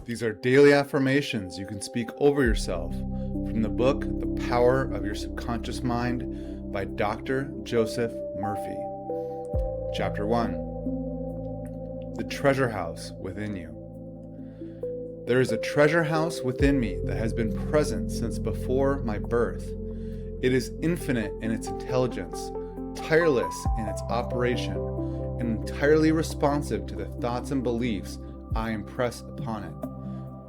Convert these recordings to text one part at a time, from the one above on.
These are daily affirmations you can speak over yourself from the book, The Power of Your Subconscious Mind by Dr. Joseph Murphy. Chapter 1. The Treasure House Within You. There is a treasure house within me that has been present since before my birth. It is infinite in its intelligence, tireless in its operation, and entirely responsive to the thoughts and beliefs I impress upon it.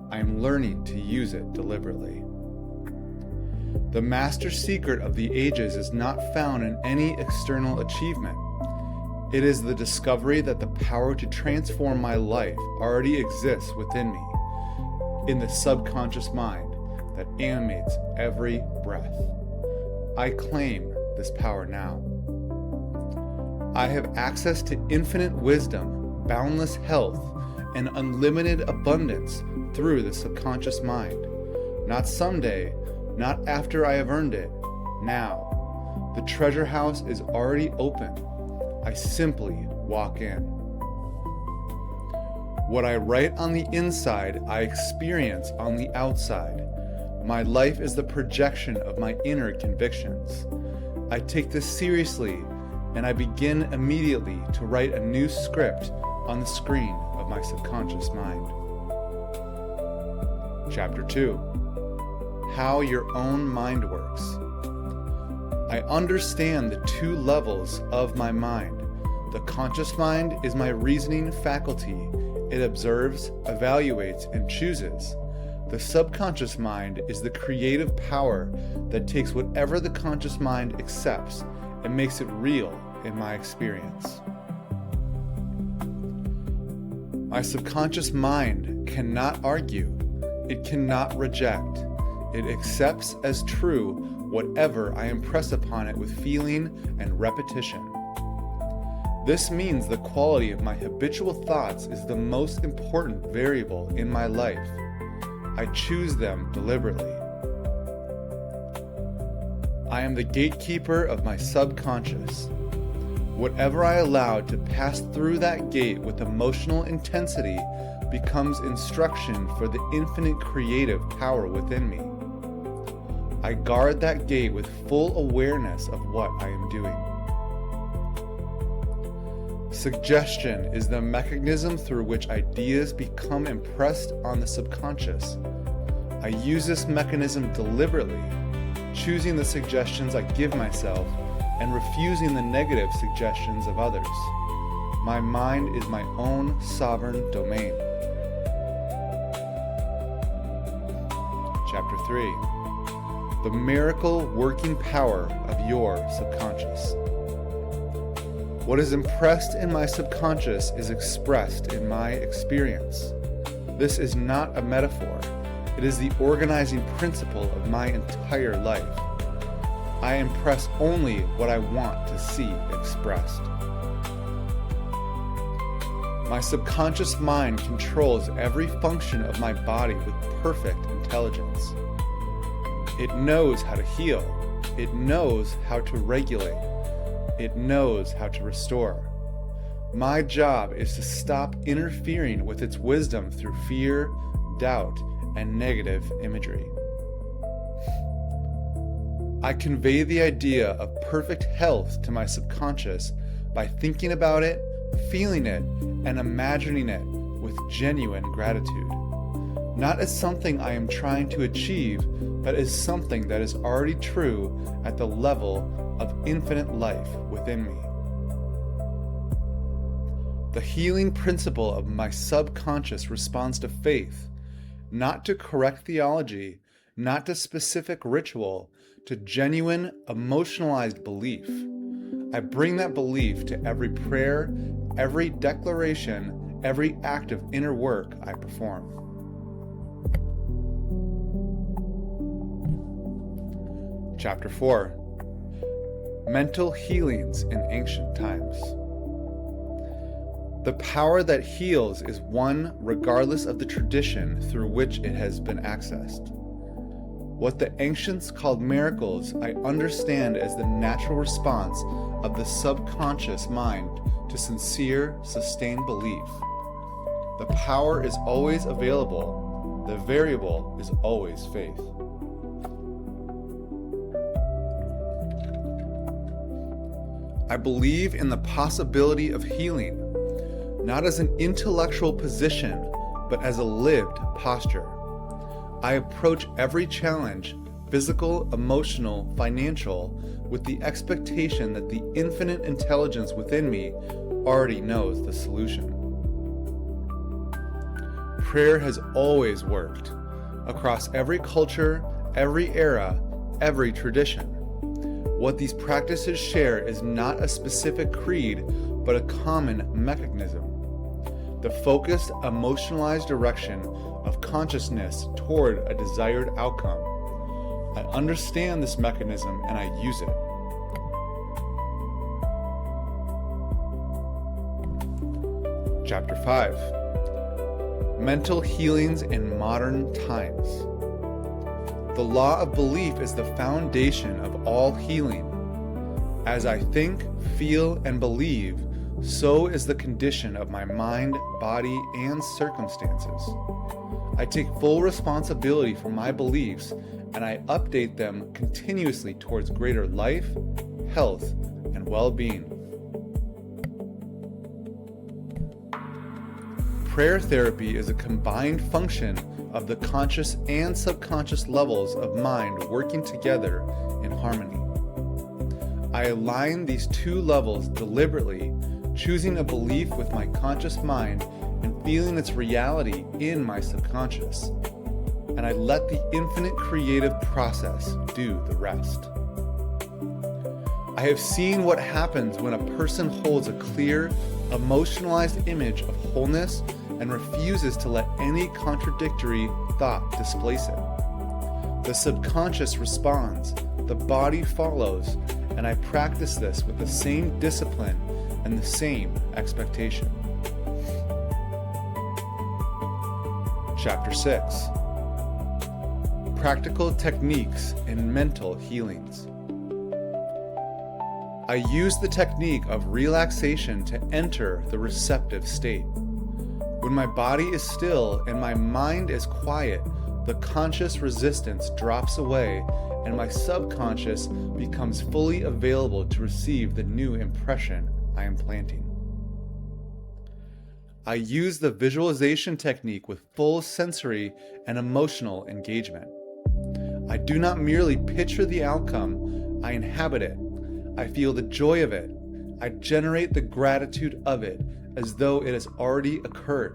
I am learning to use it deliberately. The master secret of the ages is not found in any external achievement. It is the discovery that the power to transform my life already exists within me, in the subconscious mind that animates every breath. I claim this power now. I have access to infinite wisdom, boundless health, and unlimited abundance through the subconscious mind. Not someday, not after I have earned it, now. The treasure house is already open. I simply walk in. What I write on the inside, I experience on the outside. My life is the projection of my inner convictions. I take this seriously, and I begin immediately to write a new script on the screen of my subconscious mind. Chapter 2. How your own mind works. I understand the two levels of my mind. The conscious mind is my reasoning faculty. It observes, evaluates, and chooses. The subconscious mind is the creative power that takes whatever the conscious mind accepts and makes it real in my experience. My subconscious mind cannot argue. It cannot reject. It accepts as true whatever I impress upon it with feeling and repetition. This means the quality of my habitual thoughts is the most important variable in my life. I choose them deliberately. I am the gatekeeper of my subconscious. Whatever I allow to pass through that gate with emotional intensity becomes instruction for the infinite creative power within me. I guard that gate with full awareness of what I am doing. Suggestion is the mechanism through which ideas become impressed on the subconscious. I use this mechanism deliberately, choosing the suggestions I give myself and refusing the negative suggestions of others. My mind is my own sovereign domain. Chapter 3. The miracle working power of your subconscious. What is impressed in my subconscious is expressed in my experience. This is not a metaphor. It is the organizing principle of my entire life. I impress only what I want to see expressed. My subconscious mind controls every function of my body with perfect intelligence. It knows how to heal. It knows how to regulate. It knows how to restore. My job is to stop interfering with its wisdom through fear, doubt, and negative imagery. I convey the idea of perfect health to my subconscious by thinking about it, feeling it, and imagining it with genuine gratitude. Not as something I am trying to achieve, but as something that is already true at the level of infinite life within me. The healing principle of my subconscious responds to faith, not to correct theology, not to specific ritual, to genuine, emotionalized belief. I bring that belief to every prayer, every declaration, every act of inner work I perform. Chapter 4. Mental healings in ancient times. The power that heals is one regardless of the tradition through which it has been accessed. What the ancients called miracles, I understand as the natural response of the subconscious mind to sincere, sustained belief. The power is always available. The variable is always faith. I believe in the possibility of healing, not as an intellectual position, but as a lived posture. I approach every challenge, physical, emotional, financial, with the expectation that the infinite intelligence within me already knows the solution. Prayer has always worked, across every culture, every era, every tradition. What these practices share is not a specific creed, but a common mechanism. The focused, emotionalized direction of consciousness toward a desired outcome. I understand this mechanism and I use it. Chapter 5. Mental healings in modern times. The law of belief is the foundation of all healing. As I think, feel, and believe, so is the condition of my mind, body, and circumstances. I take full responsibility for my beliefs and I update them continuously towards greater life, health, and well-being. Prayer therapy is a combined function of the conscious and subconscious levels of mind working together in harmony. I align these two levels deliberately, choosing a belief with my conscious mind and feeling its reality in my subconscious. And I let the infinite creative process do the rest. I have seen what happens when a person holds a clear, emotionalized image of wholeness and refuses to let any contradictory thought displace it. The subconscious responds, the body follows, and I practice this with the same discipline and the same expectation. Chapter 6. Practical techniques in mental healings. I use the technique of relaxation to enter the receptive state. When my body is still and my mind is quiet, the conscious resistance drops away and my subconscious becomes fully available to receive the new impression I am planting. I use the visualization technique with full sensory and emotional engagement. I do not merely picture the outcome, I inhabit it. I feel the joy of it. I generate the gratitude of it as though it has already occurred.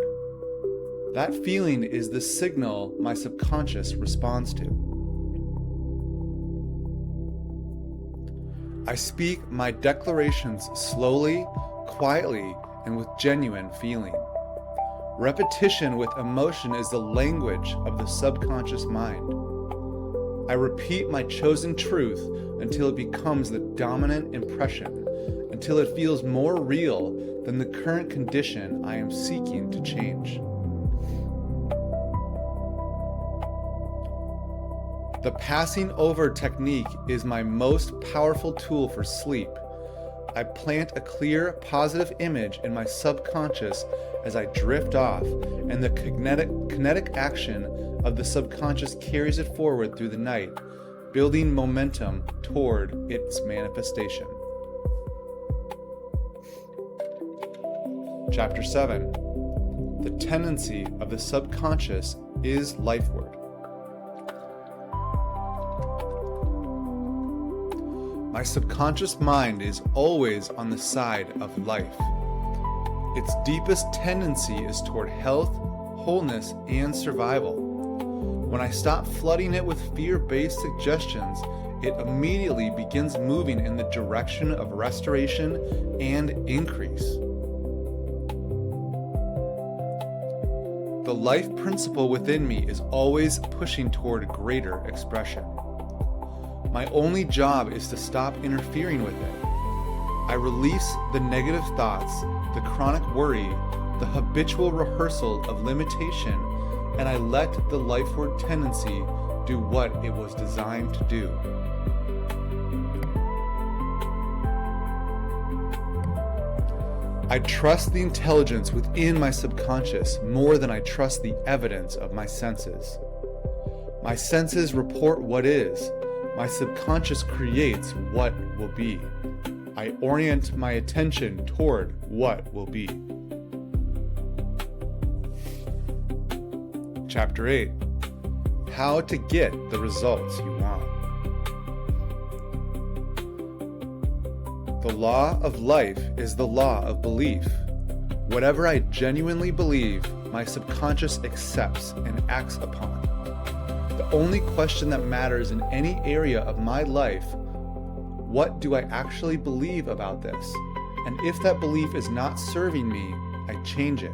That feeling is the signal my subconscious responds to. I speak my declarations slowly, quietly, and with genuine feeling. Repetition with emotion is the language of the subconscious mind. I repeat my chosen truth until it becomes the dominant impression, until it feels more real than the current condition I am seeking to change. The passing over technique is my most powerful tool for sleep. I plant a clear, positive image in my subconscious as I drift off, and the kinetic action of the subconscious carries it forward through the night, building momentum toward its manifestation. Chapter 7. The tendency of the subconscious is lifeward. My subconscious mind is always on the side of life. Its deepest tendency is toward health, wholeness, and survival. When I stop flooding it with fear-based suggestions, it immediately begins moving in the direction of restoration and increase. The life principle within me is always pushing toward greater expression. My only job is to stop interfering with it. I release the negative thoughts, the chronic worry, the habitual rehearsal of limitation, and I let the lifeward tendency do what it was designed to do. I trust the intelligence within my subconscious more than I trust the evidence of my senses. My senses report what is. My subconscious creates what will be. I orient my attention toward what will be. Chapter 8. How to get the results you want. The law of life is the law of belief. Whatever I genuinely believe, my subconscious accepts and acts upon. The only question that matters in any area of my life, what do I actually believe about this? And if that belief is not serving me, I change it.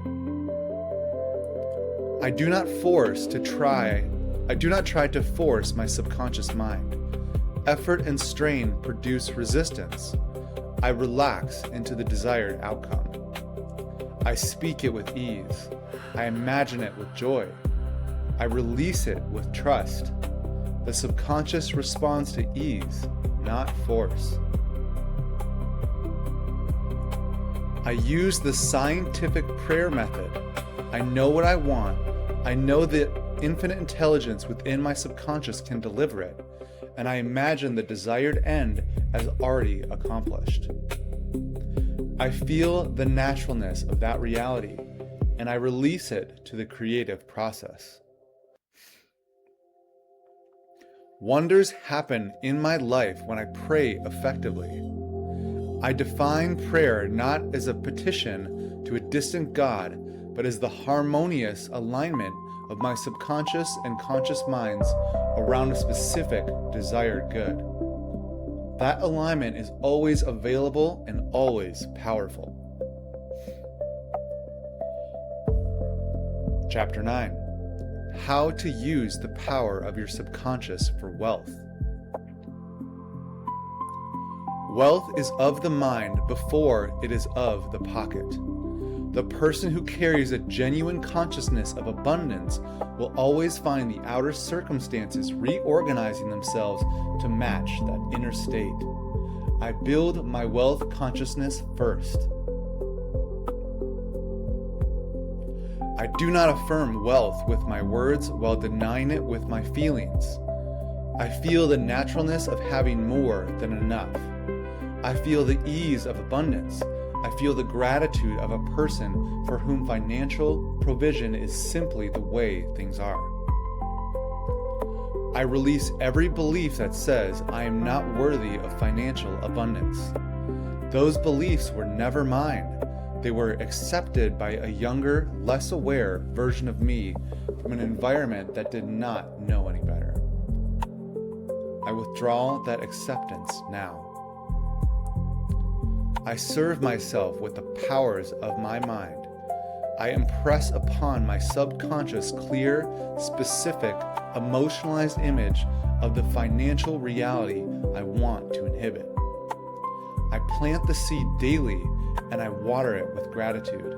I do not try to force my subconscious mind. Effort and strain produce resistance. I relax into the desired outcome. I speak it with ease. I imagine it with joy. I release it with trust. The subconscious responds to ease, not force. I use the scientific prayer method. I know what I want. I know the infinite intelligence within my subconscious can deliver it, and I imagine the desired end as already accomplished. I feel the naturalness of that reality, and I release it to the creative process. Wonders happen in my life when I pray effectively. I define prayer not as a petition to a distant God, but as the harmonious alignment of my subconscious and conscious minds around a specific desired good. That alignment is always available and always powerful. Chapter 9. How to use the power of your subconscious for wealth. Wealth is of the mind before it is of the pocket. The person who carries a genuine consciousness of abundance will always find the outer circumstances reorganizing themselves to match that inner state. I build my wealth consciousness first. I do not affirm wealth with my words while denying it with my feelings. I feel the naturalness of having more than enough. I feel the ease of abundance. I feel the gratitude of a person for whom financial provision is simply the way things are. I release every belief that says I am not worthy of financial abundance. Those beliefs were never mine. They were accepted by a younger, less aware version of me from an environment that did not know any better. I withdraw that acceptance now. I serve myself with the powers of my mind. I impress upon my subconscious clear, specific, emotionalized image of the financial reality I want to inhibit. I plant the seed daily and I water it with gratitude.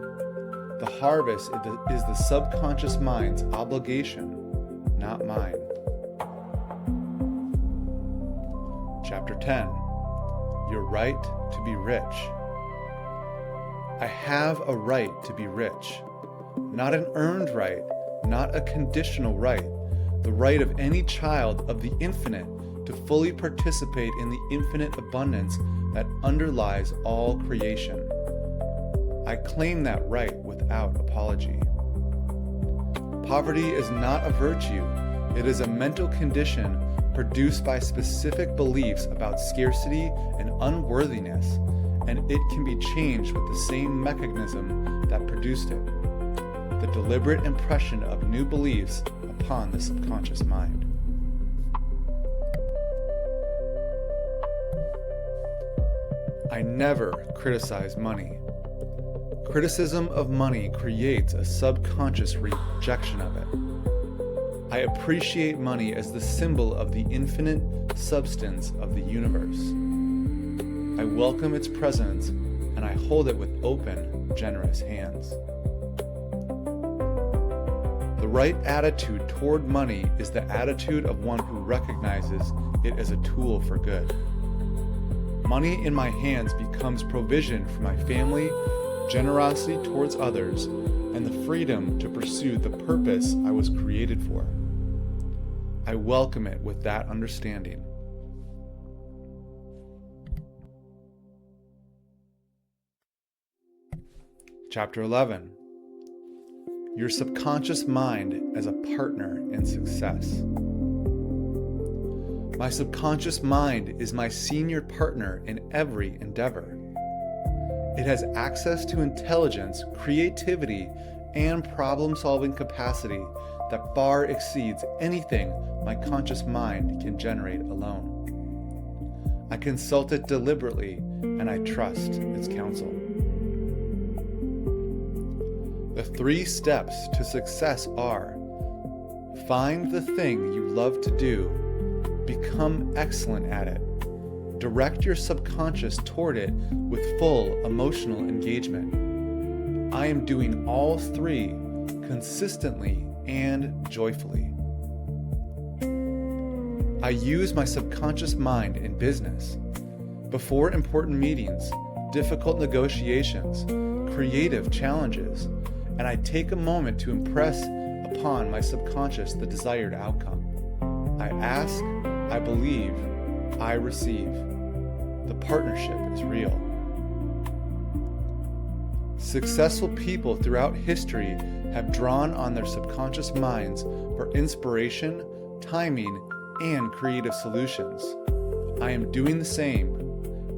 The harvest is the subconscious mind's obligation, not mine. Chapter 10. Your right to be rich. I have a right to be rich. Not an earned right, not a conditional right. The right of any child of the infinite to fully participate in the infinite abundance that underlies all creation. I claim that right without apology. Poverty is not a virtue. It is a mental condition produced by specific beliefs about scarcity and unworthiness, and it can be changed with the same mechanism that produced it, the deliberate impression of new beliefs upon the subconscious mind. I never criticize money. Criticism of money creates a subconscious rejection of it. I appreciate money as the symbol of the infinite substance of the universe. I welcome its presence and I hold it with open, generous hands. The right attitude toward money is the attitude of one who recognizes it as a tool for good. Money in my hands becomes provision for my family generosity towards others, and the freedom to pursue the purpose I was created for. I welcome it with that understanding. Chapter 11. Your subconscious mind as a partner in success. My subconscious mind is my senior partner in every endeavor. It has access to intelligence, creativity, and problem-solving capacity that far exceeds anything my conscious mind can generate alone. I consult it deliberately, and I trust its counsel. The 3 steps to success are: find the thing you love to do, become excellent at it, direct your subconscious toward it with full emotional engagement. I am doing all 3 consistently and joyfully. I use my subconscious mind in business. Before important meetings, difficult negotiations, creative challenges, and I take a moment to impress upon my subconscious the desired outcome. I ask, I believe, I receive. The partnership is real. Successful people throughout history have drawn on their subconscious minds for inspiration, timing, and creative solutions. I am doing the same.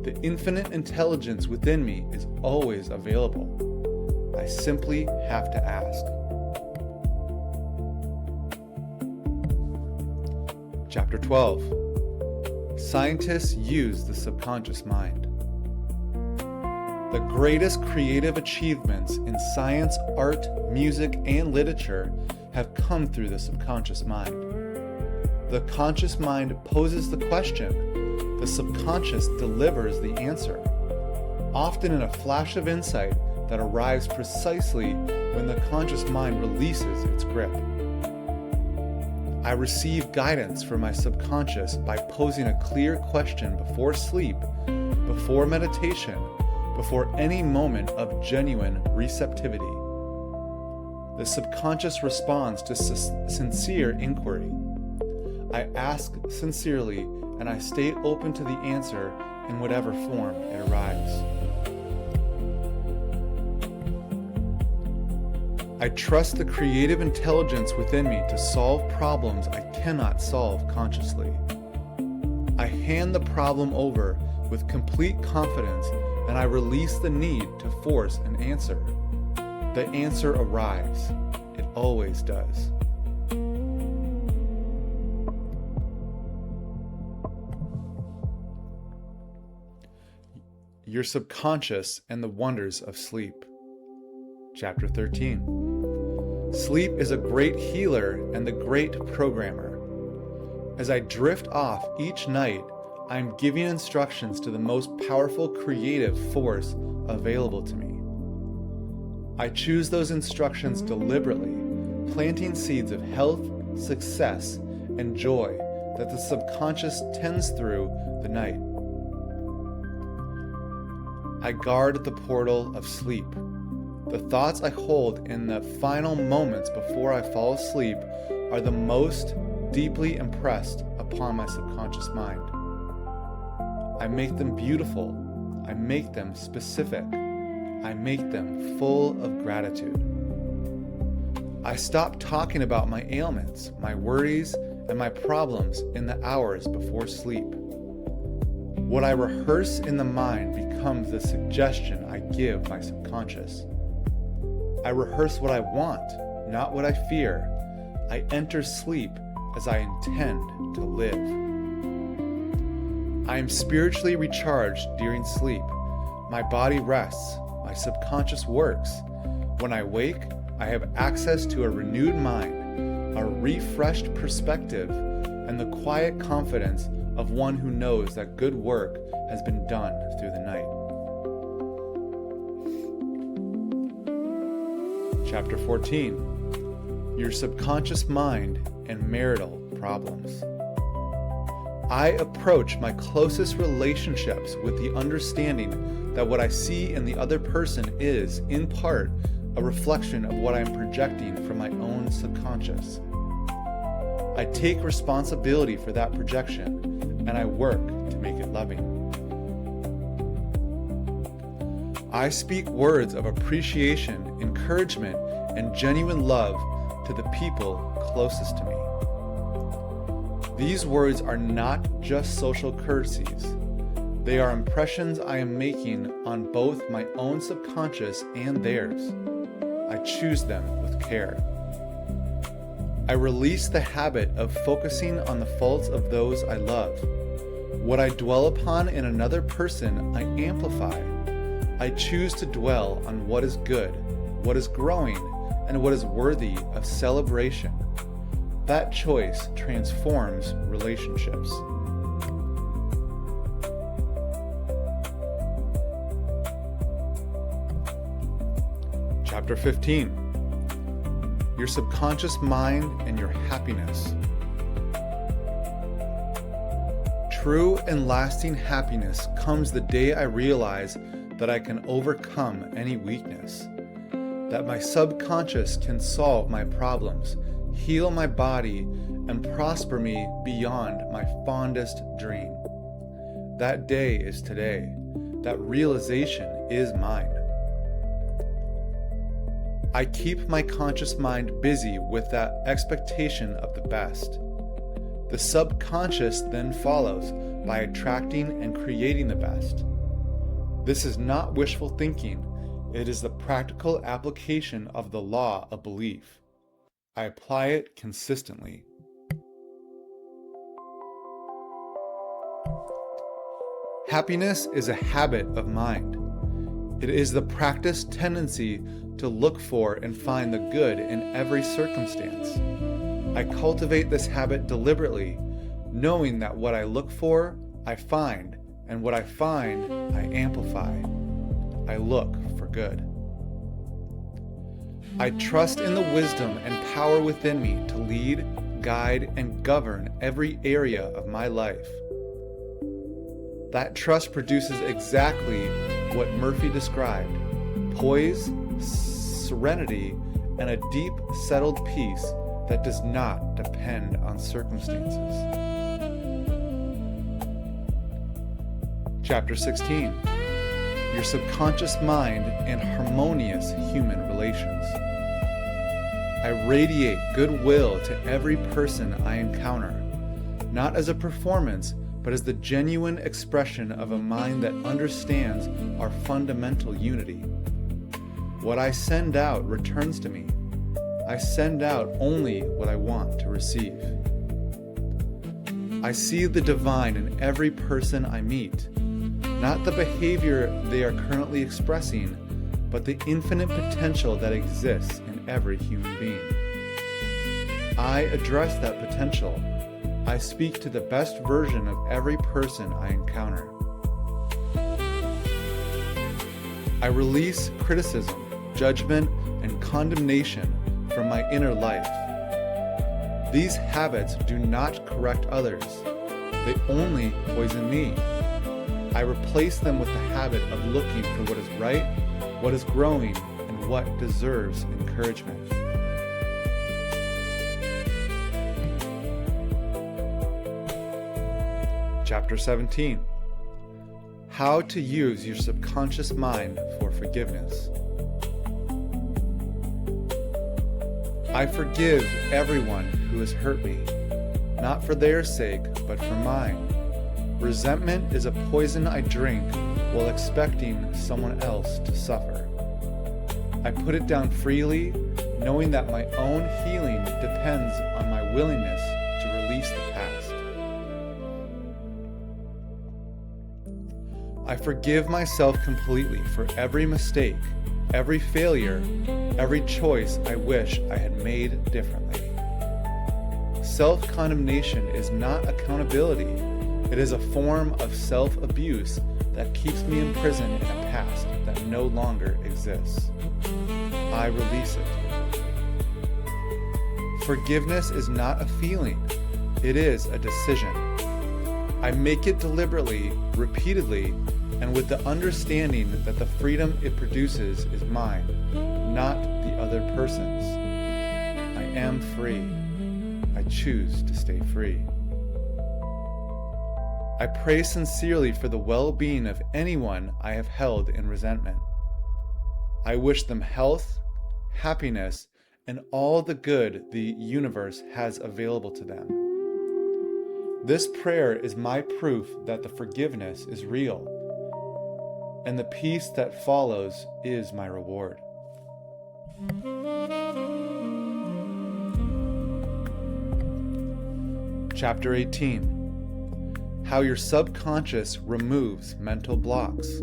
The infinite intelligence within me is always available. I simply have to ask. Chapter 12. Scientists use the subconscious mind. The greatest creative achievements in science, art, music, and literature have come through the subconscious mind. The conscious mind poses the question. The subconscious delivers the answer, often in a flash of insight that arrives precisely when the conscious mind releases its grip. I receive guidance from my subconscious by posing a clear question before sleep, before meditation, before any moment of genuine receptivity. The subconscious responds to sincere inquiry. I ask sincerely, and I stay open to the answer in whatever form it arrives. I trust the creative intelligence within me to solve problems I cannot solve consciously. I hand the problem over with complete confidence, and I release the need to force an answer. The answer arrives. It always does. Your subconscious and the wonders of sleep. Chapter 13. Sleep is a great healer and the great programmer. As I drift off each night, I am giving instructions to the most powerful creative force available to me. I choose those instructions deliberately, planting seeds of health, success, and joy that the subconscious tends through the night. I guard the portal of sleep. The thoughts I hold in the final moments before I fall asleep are the most deeply impressed upon my subconscious mind. I make them beautiful. I make them specific. I make them full of gratitude. I stop talking about my ailments, my worries, and my problems in the hours before sleep. What I rehearse in the mind becomes the suggestion I give my subconscious. I rehearse what I want, not what I fear. I enter sleep as I intend to live. I am spiritually recharged during sleep. My body rests. My subconscious works. When I wake, I have access to a renewed mind, a refreshed perspective, and the quiet confidence of one who knows that good work has been done through the night. Chapter 14. Your subconscious mind and marital problems. I approach my closest relationships with the understanding that what I see in the other person is, in part, a reflection of what I am projecting from my own subconscious. I take responsibility for that projection, and I work to make it loving. I speak words of appreciation, encouragement, and genuine love to the people closest to me. These words are not just social courtesies. They are impressions I am making on both my own subconscious and theirs. I choose them with care. I release the habit of focusing on the faults of those I love. What I dwell upon in another person, I amplify. I choose to dwell on what is good, what is growing, and what is worthy of celebration. That choice transforms relationships. Chapter 15. Your subconscious mind and your happiness. True and lasting happiness comes the day I realize that I can overcome any weakness, that my subconscious can solve my problems, heal my body, and prosper me beyond my fondest dream. That day is today. That realization is mine. I keep my conscious mind busy with that expectation of the best. The subconscious then follows by attracting and creating the best. This is not wishful thinking. It is the practical application of the law of belief. I apply it consistently. Happiness is a habit of mind. It is the practiced tendency to look for and find the good in every circumstance. I cultivate this habit deliberately, knowing that what I look for, I find, and what I find, I amplify. I look for good. I trust in the wisdom and power within me to lead, guide, and govern every area of my life. That trust produces exactly what Murphy described: poise, serenity, and a deep, settled peace that does not depend on circumstances. Chapter 16. Your subconscious mind and harmonious human relations. I radiate goodwill to every person I encounter, not as a performance, but as the genuine expression of a mind that understands our fundamental unity. What I send out returns to me. I send out only what I want to receive. I see the divine in every person I meet, not the behavior they are currently expressing, but the infinite potential that exists in every human being. I address that potential. I speak to the best version of every person I encounter. I release criticism, judgment, and condemnation from my inner life. These habits do not correct others. They only poison me. I replace them with the habit of looking for what is right, what is growing, and what deserves encouragement. Chapter 17. How to use your subconscious mind for forgiveness. I forgive everyone who has hurt me, not for their sake, but for mine. Resentment is a poison I drink while expecting someone else to suffer. I put it down freely, knowing that my own healing depends on my willingness to release the past. I forgive myself completely for every mistake, every failure, every choice I wish I had made differently. Self-condemnation is not accountability. It is a form of self-abuse that keeps me imprisoned in a past that no longer exists. I release it. Forgiveness is not a feeling. It is a decision. I make it deliberately, repeatedly, and with the understanding that the freedom it produces is mine, not the other person's. I am free. I choose to stay free. I pray sincerely for the well-being of anyone I have held in resentment. I wish them health, happiness, and all the good the universe has available to them. This prayer is my proof that the forgiveness is real, and the peace that follows is my reward. Chapter 18. How your subconscious removes mental blocks.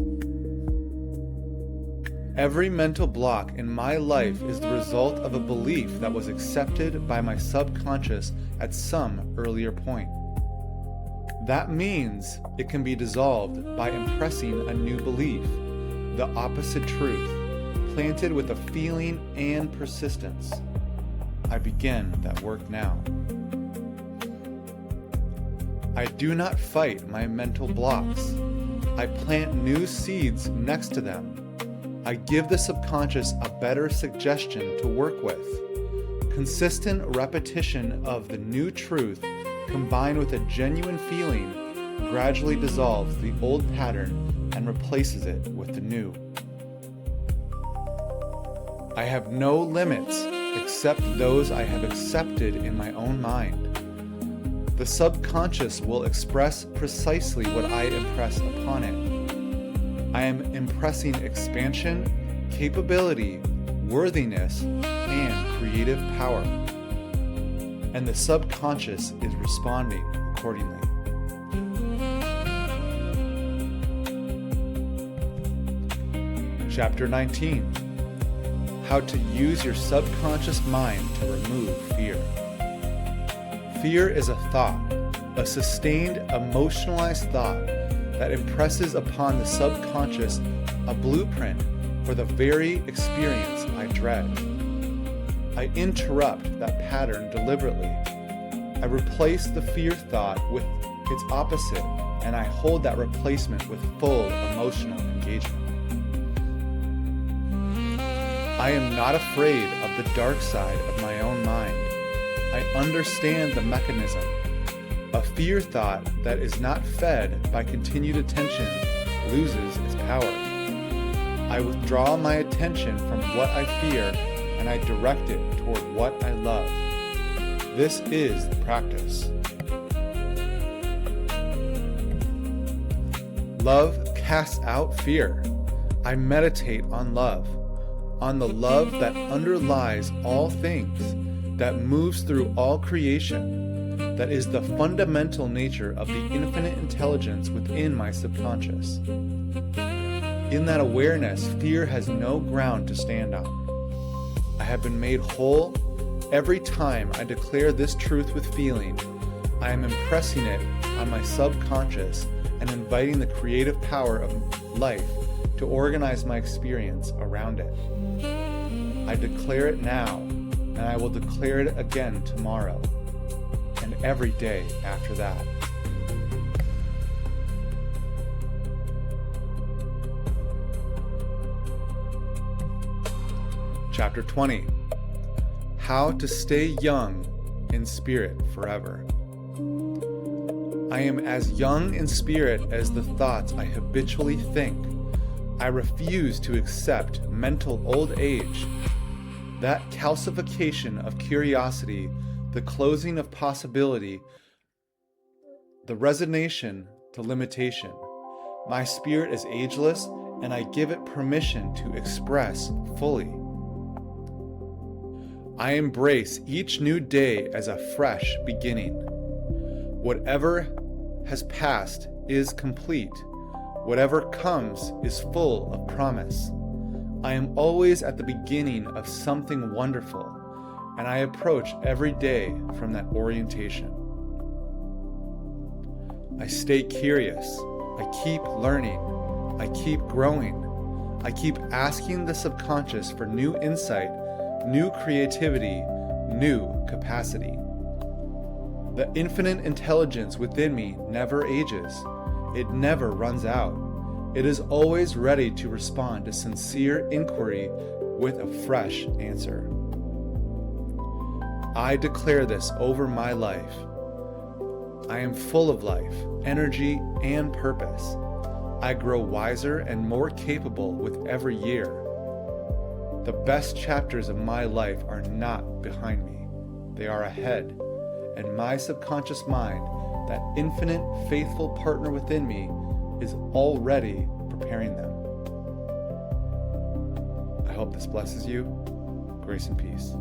Every mental block in my life is the result of a belief that was accepted by my subconscious at some earlier point. That means it can be dissolved by impressing a new belief, the opposite truth, planted with a feeling and persistence. I begin that work now. I do not fight my mental blocks. I plant new seeds next to them. I give the subconscious a better suggestion to work with. Consistent repetition of the new truth combined with a genuine feeling gradually dissolves the old pattern and replaces it with the new. I have no limits except those I have accepted in my own mind. The subconscious will express precisely what I impress upon it. I am impressing expansion, capability, worthiness, and creative power. And the subconscious is responding accordingly. Chapter 19. How to use your subconscious mind to remove fear. Fear is a thought, a sustained, emotionalized thought that impresses upon the subconscious a blueprint for the very experience I dread. I interrupt that pattern deliberately. I replace the fear thought with its opposite, and I hold that replacement with full emotional engagement. I am not afraid of the dark side of my own mind. I understand the mechanism. A fear thought that is not fed by continued attention loses its power. I withdraw my attention from what I fear and I direct it toward what I love. This is the practice. Love casts out fear. I meditate on love, on the love that underlies all things, that moves through all creation, that is the fundamental nature of the infinite intelligence within my subconscious. In that awareness, fear has no ground to stand on. I have been made whole. Every time I declare this truth with feeling, I am impressing it on my subconscious and inviting the creative power of life to organize my experience around it. I declare it now, and I will declare it again tomorrow, and every day after that. Chapter 20. How to stay young in spirit forever. I am as young in spirit as the thoughts I habitually think. I refuse to accept mental old age. That calcification of curiosity, the closing of possibility, the resignation to limitation. My spirit is ageless, and I give it permission to express fully. I embrace each new day as a fresh beginning. Whatever has passed is complete. Whatever comes is full of promise. I am always at the beginning of something wonderful, and I approach every day from that orientation. I stay curious. I keep learning. I keep growing. I keep asking the subconscious for new insight, new creativity, new capacity. The infinite intelligence within me never ages. It never runs out. It is always ready to respond to sincere inquiry with a fresh answer. I declare this over my life. I am full of life, energy, and purpose. I grow wiser and more capable with every year. The best chapters of my life are not behind me. They are ahead, and my subconscious mind, that infinite, faithful partner within me, is already preparing them. I hope this blesses you. Grace and peace.